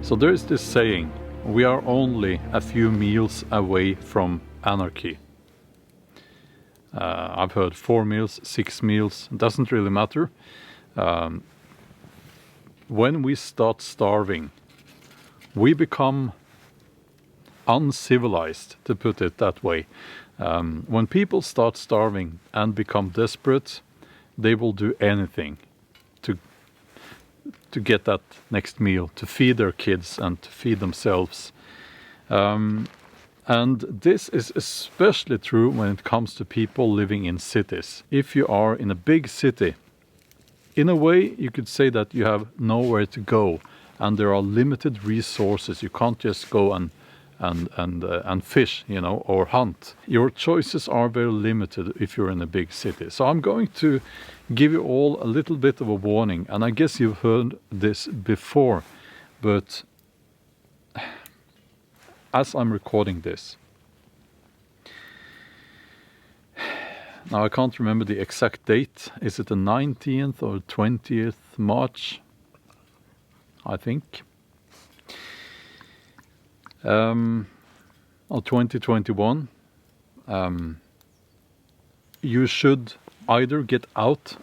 So there is this saying, we are only a few meals away from anarchy. I've heard 4 meals, 6 meals, it doesn't really matter. When we start starving, we become uncivilized, to put it that way. When people start starving and become desperate, they will do anything to get that next meal, to feed their kids and to feed themselves. And this is especially true when it comes to people living in cities. If you are in a big city, in a way you could say that you have nowhere to go and there are limited resources. You can't just go and fish, you know, or hunt. Your choices are very limited if you're in a big city. So I'm going to give you all a little bit of a warning, and I guess you've heard this before, but as I'm recording this, now I can't remember the exact date. Is it the 19th or 20th March? I think. Or 2021. You should either get out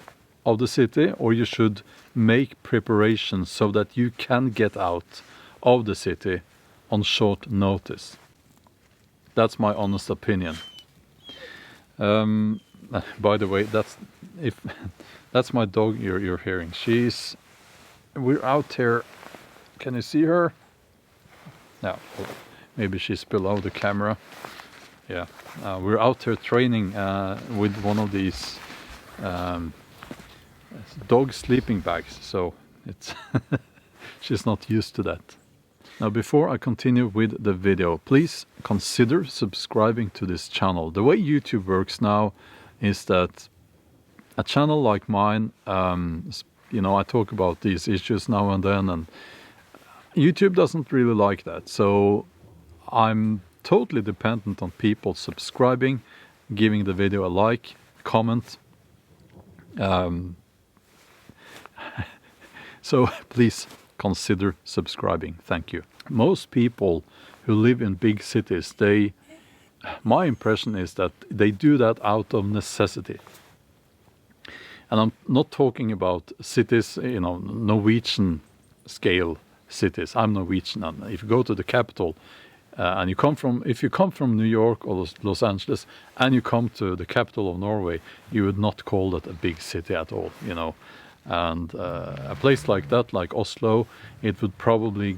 of the city or you should make preparations so that you can get out of the city on short notice. That's my honest opinion. By the way, that's my dog you're hearing. We're out here. Can you see her? No, maybe she's below the camera. Yeah, we're out here training with one of these dog sleeping bags, so it's she's not used to that. Now, before I continue with the video, please consider subscribing to this channel. The way YouTube works now is that a channel like mine, you know, I talk about these issues now and then, and YouTube doesn't really like that. So I'm totally dependent on people subscribing, giving the video a like, comment. So please consider subscribing. Thank you. Most people who live in big cities, my impression is that they do that out of necessity. And I'm not talking about cities, you know, Norwegian scale cities. I'm Norwegian, and if you go to the capital and if you come from New York or Los Angeles and you come to the capital of Norway, you would not call that a big city at all, you know. And a place like that, like Oslo, it would probably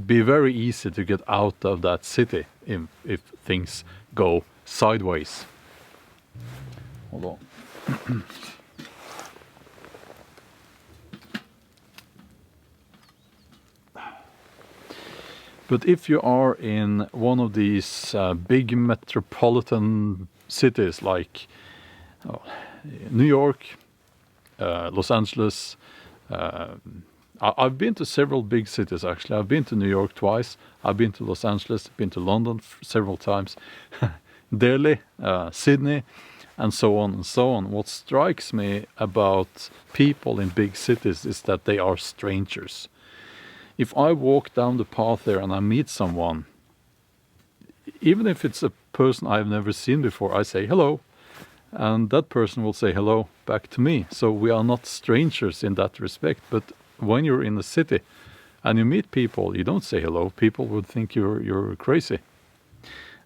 be very easy to get out of that city if things go sideways. Hold on. But if you are in one of these big metropolitan cities like New York, Los Angeles, I've been to several big cities actually. I've been to New York twice, I've been to Los Angeles, been to London several times, Delhi, Sydney, and so on and so on. What strikes me about people in big cities is that they are strangers. If I walk down the path there and I meet someone, even if it's a person I've never seen before, I say hello, and that person will say hello back to me. So we are not strangers in that respect. But when you're in a city and you meet people, you don't say hello. People would think you're crazy.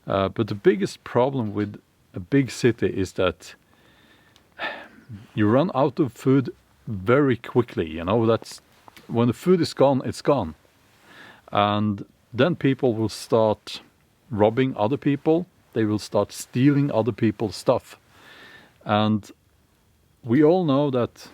But the biggest problem with a big city is that you run out of food very quickly. You know, that's when the food is gone, it's gone. And then people will start robbing other people. They will start stealing other people's stuff. And we all know that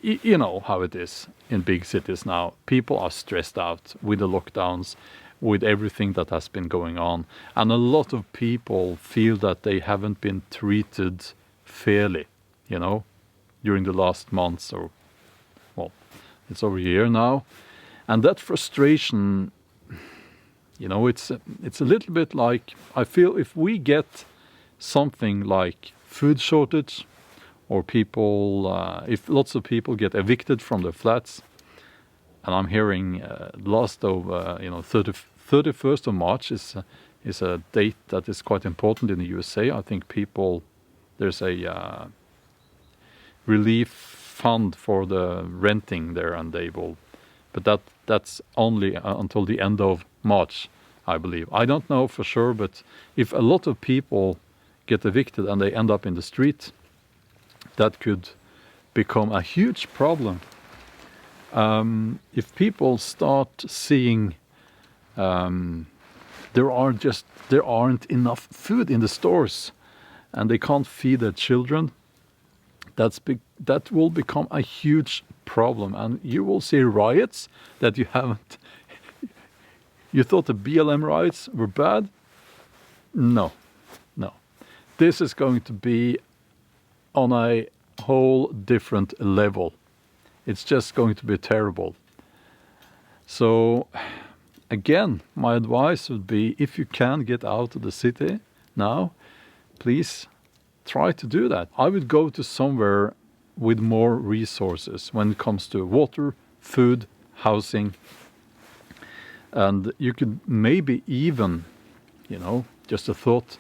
you know how it is in big cities now. People are stressed out with the lockdowns, with everything that has been going on. And a lot of people feel that they haven't been treated fairly, you know, during the last months, or, well, it's over a year now. And that frustration, you know, it's a little bit like, I feel if we get something like food shortage or people, if lots of people get evicted from their flats, and I'm hearing last of 31st of March is a date that is quite important in the USA. I think there's a relief fund for the renting there, and but that's only until the end of March, I believe. I don't know for sure, but if a lot of people get evicted and they end up in the street, that could become a huge problem. If people start seeing there aren't enough food in the stores and they can't feed their children, that will become a huge problem, and you will see riots that you haven't. You thought the BLM riots were bad? No. This is going to be on a whole different level. It's just going to be terrible. So, again, my advice would be, if you can get out of the city now, please try to do that. I would go to somewhere with more resources when it comes to water, food, housing. And you could maybe even, just a thought,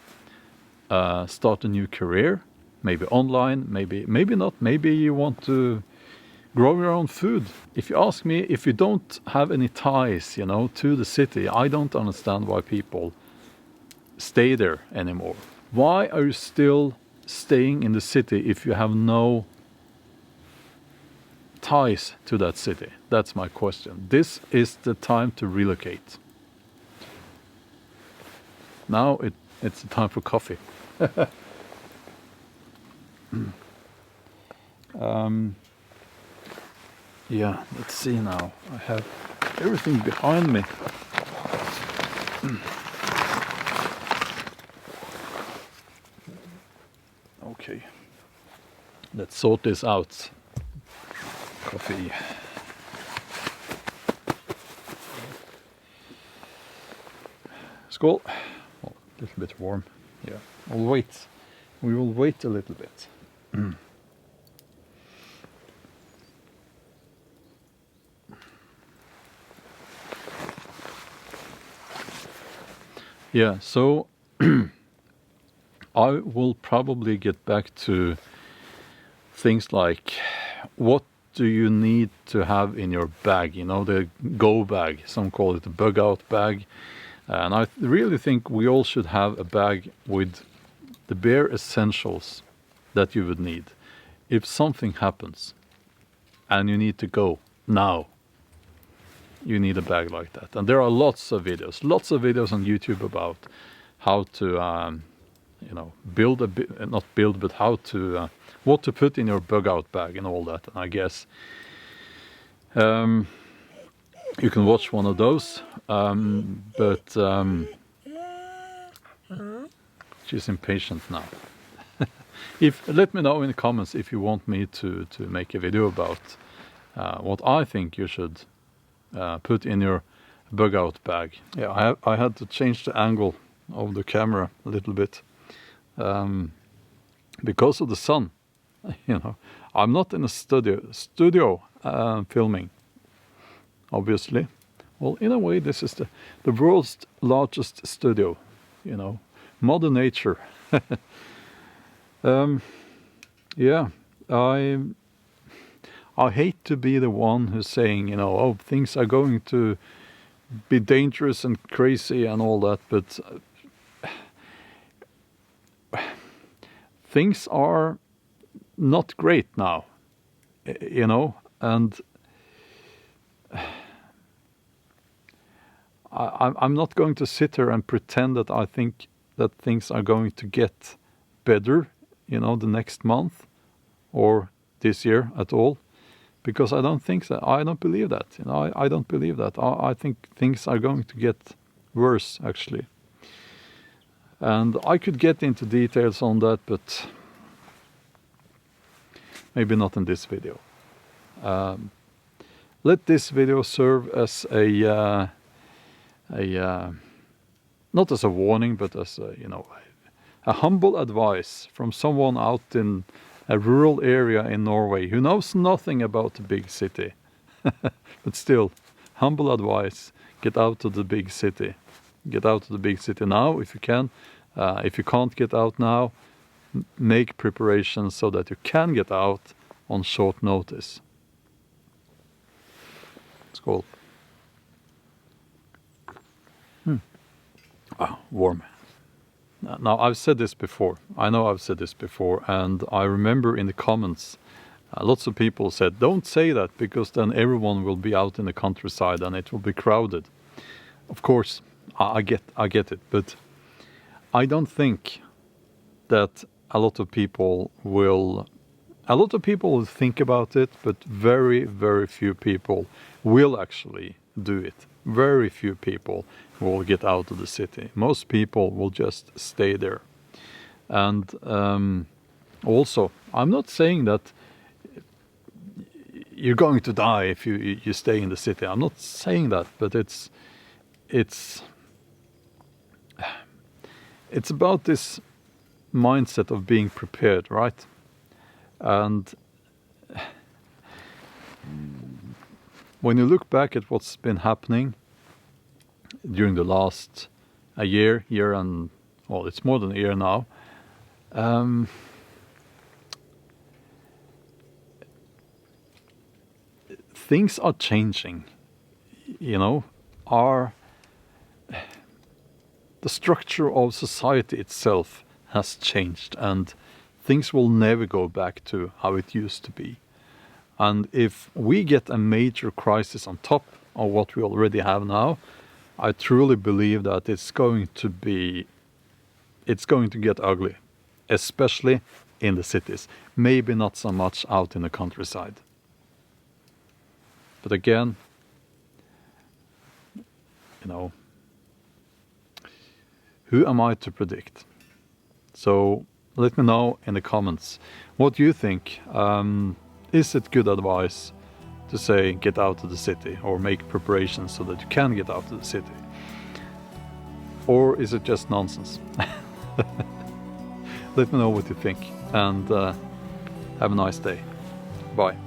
start a new career, maybe online, maybe not. Maybe you want to grow your own food. If you ask me, if you don't have any ties, to the city, I don't understand why people stay there anymore. Why are you still staying in the city if you have no ties to that city? That's my question. This is the time to relocate. Now it's the time for coffee. Yeah, let's see now. I have everything behind me. Okay, let's sort this out. Coffee. Skål. Oh, a little bit warm. Yeah, we'll wait. We will wait a little bit. Yeah, so I will probably get back to things like, what do you need to have in your bag? The go bag. Some call it the bug out bag. And I really think we all should have a bag with the bare essentials that you would need if something happens and you need to go now. You need a bag like that. And there are lots of videos on YouTube about how to, what to put in your bug out bag and all that. And I guess you can watch one of those, but she's impatient now. Let me know in the comments if you want me to make a video about what I think you should put in your bug out bag. Yeah, I had to change the angle of the camera a little bit because of the sun. I'm not in a studio filming, obviously. Well, in a way, this is the world's largest studio. Mother Nature. Yeah, I hate to be the one who's saying, oh, things are going to be dangerous and crazy and all that, but things are not great now, and I'm not going to sit here and pretend that I think that things are going to get better, the next month or this year at all. Because I don't think that. I don't believe that. I don't believe that. I think things are going to get worse, actually. And I could get into details on that, but maybe not in this video. Let this video serve as not as a warning, but as a humble advice from someone out in a rural area in Norway who knows nothing about the big city. But still, humble advice, get out to the big city. Get out to the big city now if you can. If you can't get out now, make preparations so that you can get out on short notice. Skål. Warm. Now, I've said this before. I know I've said this before, and I remember in the comments, lots of people said, don't say that, because then everyone will be out in the countryside and it will be crowded. Of course, I get it, but I don't think that a lot of people will think about it, but very, very few people will actually do it. Very few people will get out of the city. Most people will just stay there. And also, I'm not saying that you're going to die if you stay in the city. I'm not saying that, but it's about this mindset of being prepared, right? And when you look back at what's been happening during the last year and, well, it's more than a year now, things are changing, you know. The structure of society itself has changed, and things will never go back to how it used to be. And if we get a major crisis on top of what we already have now, I truly believe that it's going to get ugly, especially in the cities. Maybe not so much out in the countryside. But again, you know, who am I to predict? So let me know in the comments. What do you think? Is it good advice to say get out of the city, or make preparations so that you can get out of the city? Or is it just nonsense? Let me know what you think, and have a nice day. Bye.